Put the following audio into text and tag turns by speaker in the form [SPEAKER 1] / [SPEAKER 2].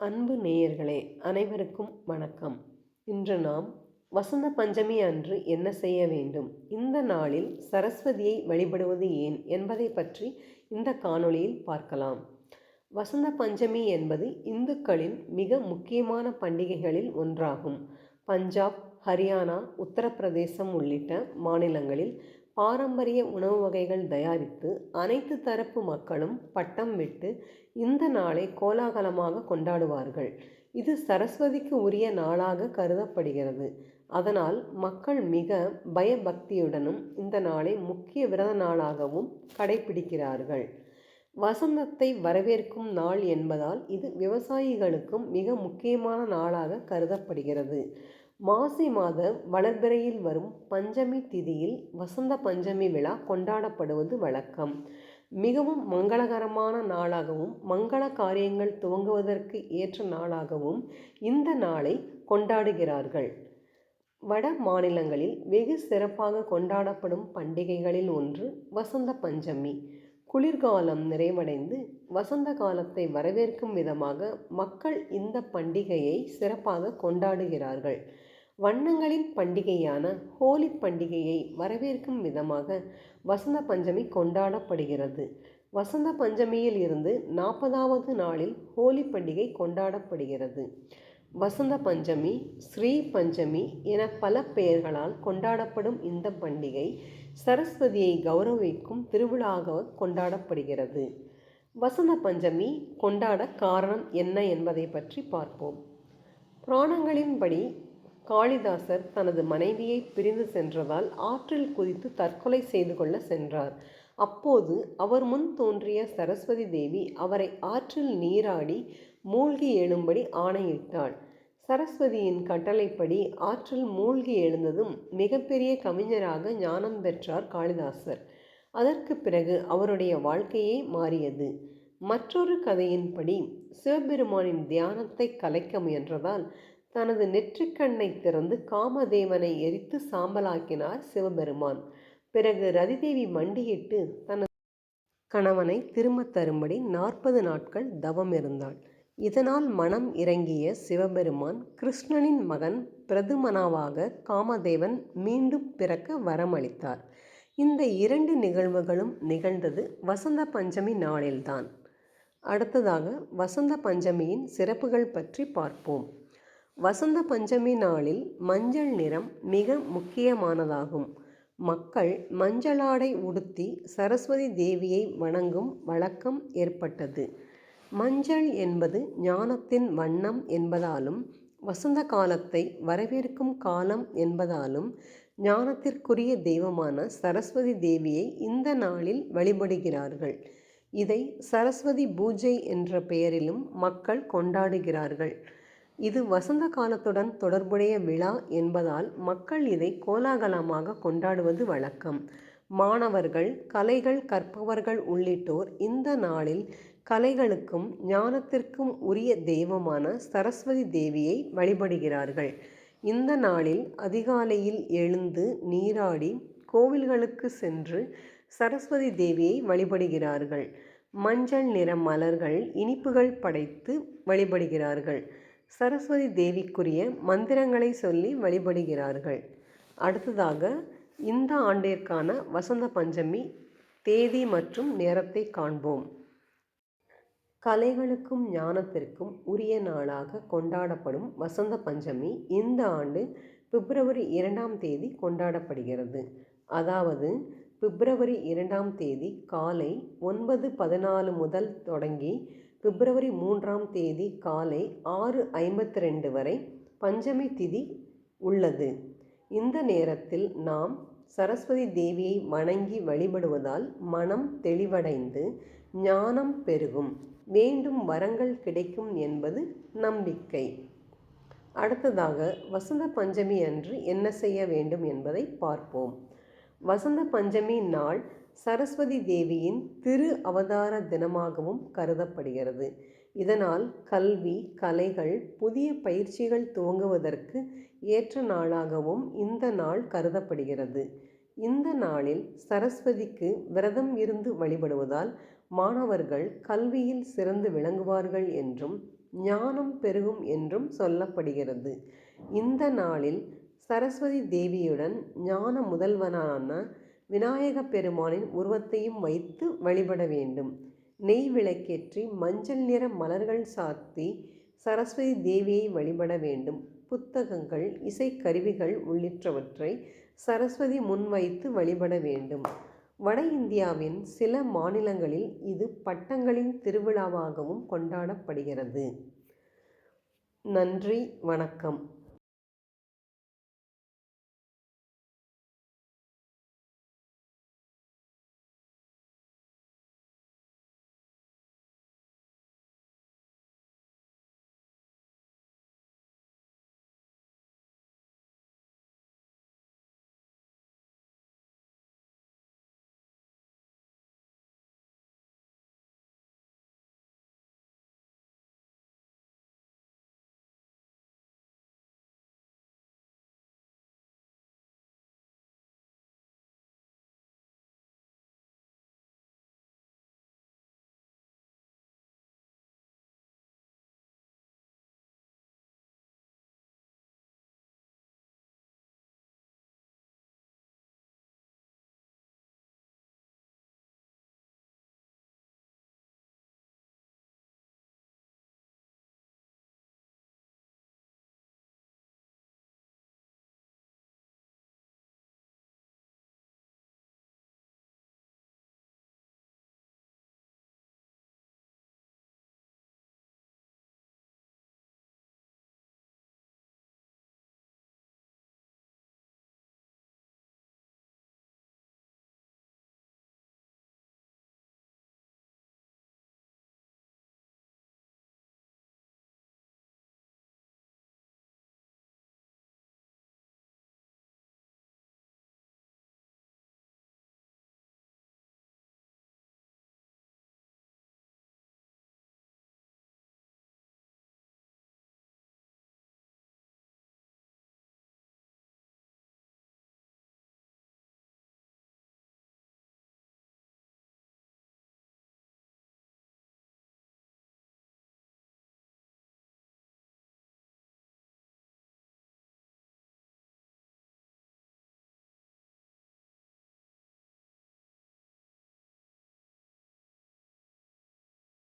[SPEAKER 1] அன்பு நேயர்களே, அனைவருக்கும் வணக்கம். இன்று நாம் வசந்த பஞ்சமி அன்று என்ன செய்ய வேண்டும், இந்த நாளில் சரஸ்வதியை வழிபடுவது ஏன் என்பதை பற்றி இந்த காணொளியில் பார்க்கலாம். வசந்த பஞ்சமி என்பது இந்துக்களின் மிக முக்கியமான பண்டிகைகளில் ஒன்றாகும். பஞ்சாப், ஹரியானா, உத்தரப்பிரதேசம் உள்ளிட்ட மாநிலங்களில் பாரம்பரிய உணவு வகைகள் தயாரித்து அனைத்து தரப்பு மக்களும் பட்டம் விட்டு இந்த நாளை கோலாகலமாக கொண்டாடுவார்கள். இது சரஸ்வதிக்கு உரிய நாளாக கருதப்படுகிறது. அதனால் மக்கள் மிக பயபக்தியுடனும் இந்த நாளை முக்கிய விரத நாளாகவும் கடைபிடிக்கிறார்கள். வசந்தத்தை வரவேற்கும் நாள் என்பதால் இது விவசாயிகளுக்கும் மிக முக்கியமான நாளாக கருதப்படுகிறது. மாசி மாத வளர்பிறையில் வரும் பஞ்சமி திதியில் வசந்த பஞ்சமி விழா கொண்டாடப்படுவது வழக்கம். மிகவும் மங்களகரமான நாளாகவும் மங்கள காரியங்கள் துவங்குவதற்கு ஏற்ற நாளாகவும் இந்த நாளை கொண்டாடுகிறார்கள். வட மாநிலங்களில் வெகு சிறப்பாக கொண்டாடப்படும் பண்டிகைகளில் ஒன்று வசந்த பஞ்சமி. குளிர்காலம் நிறைவடைந்து வசந்த காலத்தை வரவேற்கும் விதமாக மக்கள் இந்த பண்டிகையை சிறப்பாக கொண்டாடுகிறார்கள். வண்ணங்களின் பண்டிகையான ஹோலி பண்டிகையை வரவேற்கும் விதமாக வசந்த பஞ்சமி கொண்டாடப்படுகிறது. வசந்த பஞ்சமியில் இருந்து 40வது நாளில் ஹோலி பண்டிகை கொண்டாடப்படுகிறது. வசந்த பஞ்சமி, ஸ்ரீ பஞ்சமி என பல பெயர்களால் கொண்டாடப்படும் இந்த பண்டிகை சரஸ்வதியை கௌரவிக்கும் திருவிழாவாக கொண்டாடப்படுகிறது. வசந்த பஞ்சமி கொண்டாட காரணம் என்ன என்பதை பற்றி பார்ப்போம். புராணங்களின்படி காளிதாசர் தனது மனைவியை பிரிந்து சென்றதால் ஆற்றில் குதித்து தற்கொலை செய்து கொள்ள சென்றார். அப்போது அவர் முன் தோன்றிய சரஸ்வதி தேவி அவரை ஆற்றில் நீராடி மூழ்கி எழும்படி ஆணையிட்டாள். சரஸ்வதியின் கட்டளைப்படி ஆற்றில் மூழ்கி எழுந்ததும் மிகப்பெரிய கவிஞராக ஞானம் பெற்றார் காளிதாசர். அதற்கு பிறகு அவருடைய வாழ்க்கையே மாறியது. மற்றொரு கதையின்படி சிவபெருமானின் தியானத்தை கலைக்க முயன்றதால் தனது நெற்றிக்கண்ணை திறந்து காமதேவனை எரித்து சாம்பலாக்கினார் சிவபெருமான். பிறகு ரதிதேவி மண்டியிட்டு தனது கணவனை திரும்ப தரும்படி 40 நாட்கள் தவம் இருந்தாள். இதனால் மனம் இறங்கிய சிவபெருமான் கிருஷ்ணனின் மகன் பிரதுமனாவாக காமதேவன் மீண்டும் பிறக்க வரமளித்தார். இந்த 2 நிகழ்வுகளும் நிகழ்ந்தது வசந்த பஞ்சமி நாளில்தான். அடுத்ததாக வசந்த பஞ்சமியின் சிறப்புகள் பற்றி பார்ப்போம். வசந்த பஞ்சமி நாளில் மஞ்சள் நிறம் மிக முக்கியமானதாகும். மக்கள் மஞ்சளாடை உடுத்தி சரஸ்வதி தேவியை வணங்கும் வழக்கம் ஏற்பட்டது. மஞ்சள் என்பது ஞானத்தின் வண்ணம் என்பதாலும் வசந்த காலத்தை வரவேற்கும் காலம் என்பதாலும் ஞானத்திற்குரிய தெய்வமான சரஸ்வதி தேவியை இந்த நாளில் வழிபடுகிறார்கள். இதை சரஸ்வதி பூஜை என்ற பெயரிலும் மக்கள் கொண்டாடுகிறார்கள். இது வசந்த காலத்துடன் தொடர்புடைய விழா என்பதால் மக்கள் இதை கோலாகலமாக கொண்டாடுவது வழக்கம். மாணவர்கள், கலைகள் கற்பவர்கள் உள்ளிட்டோர் இந்த நாளில் கலைகளுக்கும் ஞானத்திற்கும் உரிய தெய்வமான சரஸ்வதி தேவியை வழிபடுகிறார்கள். இந்த நாளில் அதிகாலையில் எழுந்து நீராடி கோவில்களுக்கு சென்று சரஸ்வதி தேவியை வழிபடுகிறார்கள். மஞ்சள் நிற மலர்கள், இனிப்புகள் படைத்து வழிபடுகிறார்கள். சரஸ்வதி தேவிக்குரிய மந்திரங்களை சொல்லி வழிபடுகிறார்கள். அடுத்ததாக இந்த ஆண்டிற்கான வசந்த பஞ்சமி தேதி மற்றும் நேரத்தை காண்போம். கலைகளுக்கும் ஞானத்திற்கும் உரிய நாளாக கொண்டாடப்படும் வசந்த பஞ்சமி இந்த ஆண்டு பிப்ரவரி 2ஆம் தேதி கொண்டாடப்படுகிறது. அதாவது பிப்ரவரி 2ஆம் தேதி காலை 9:14 முதல் தொடங்கி பிப்ரவரி 3ஆம் தேதி காலை 6:52 வரை பஞ்சமி திதி உள்ளது. இந்த நேரத்தில் நாம் சரஸ்வதி தேவியை வணங்கி வழிபடுவதால் மனம் தெளிவடைந்து ஞானம் பெருகும், வேண்டும் வரங்கள் கிடைக்கும் என்பது நம்பிக்கை. அடுத்ததாக வசந்த பஞ்சமி அன்று என்ன செய்ய வேண்டும் என்பதை பார்ப்போம். வசந்த பஞ்சமி நாள் சரஸ்வதி தேவியின் திரு அவதார தினமாகவும் கருதப்படுகிறது. இதனால் கல்வி, கலைகள், புதிய பயிற்சிகள் துவங்குவதற்கு ஏற்ற நாளாகவும் இந்த நாள் கருதப்படுகிறது. இந்த நாளில் சரஸ்வதிக்கு விரதம் இருந்து வழிபடுவதால் மாணவர்கள் கல்வியில் சிறந்து விளங்குவார்கள் என்றும் ஞானம் பெருகும் என்றும் சொல்லப்படுகிறது. இந்த நாளில் சரஸ்வதி தேவியுடன் ஞான முதல்வனான விநாயக பெருமானின் உருவத்தையும் வைத்து வழிபட வேண்டும். நெய் விளக்கேற்றி மஞ்சள் நிற மலர்கள் சாத்தி சரஸ்வதி தேவியை வழிபட வேண்டும். புத்தகங்கள், இசைக்கருவிகள் உள்ளிட்டவற்றை சரஸ்வதி முன்வைத்து வழிபட வேண்டும். வட இந்தியாவின் சில மாநிலங்களில் இது பட்டங்களின் திருவிழாவாகவும் கொண்டாடப்படுகிறது. நன்றி, வணக்கம்.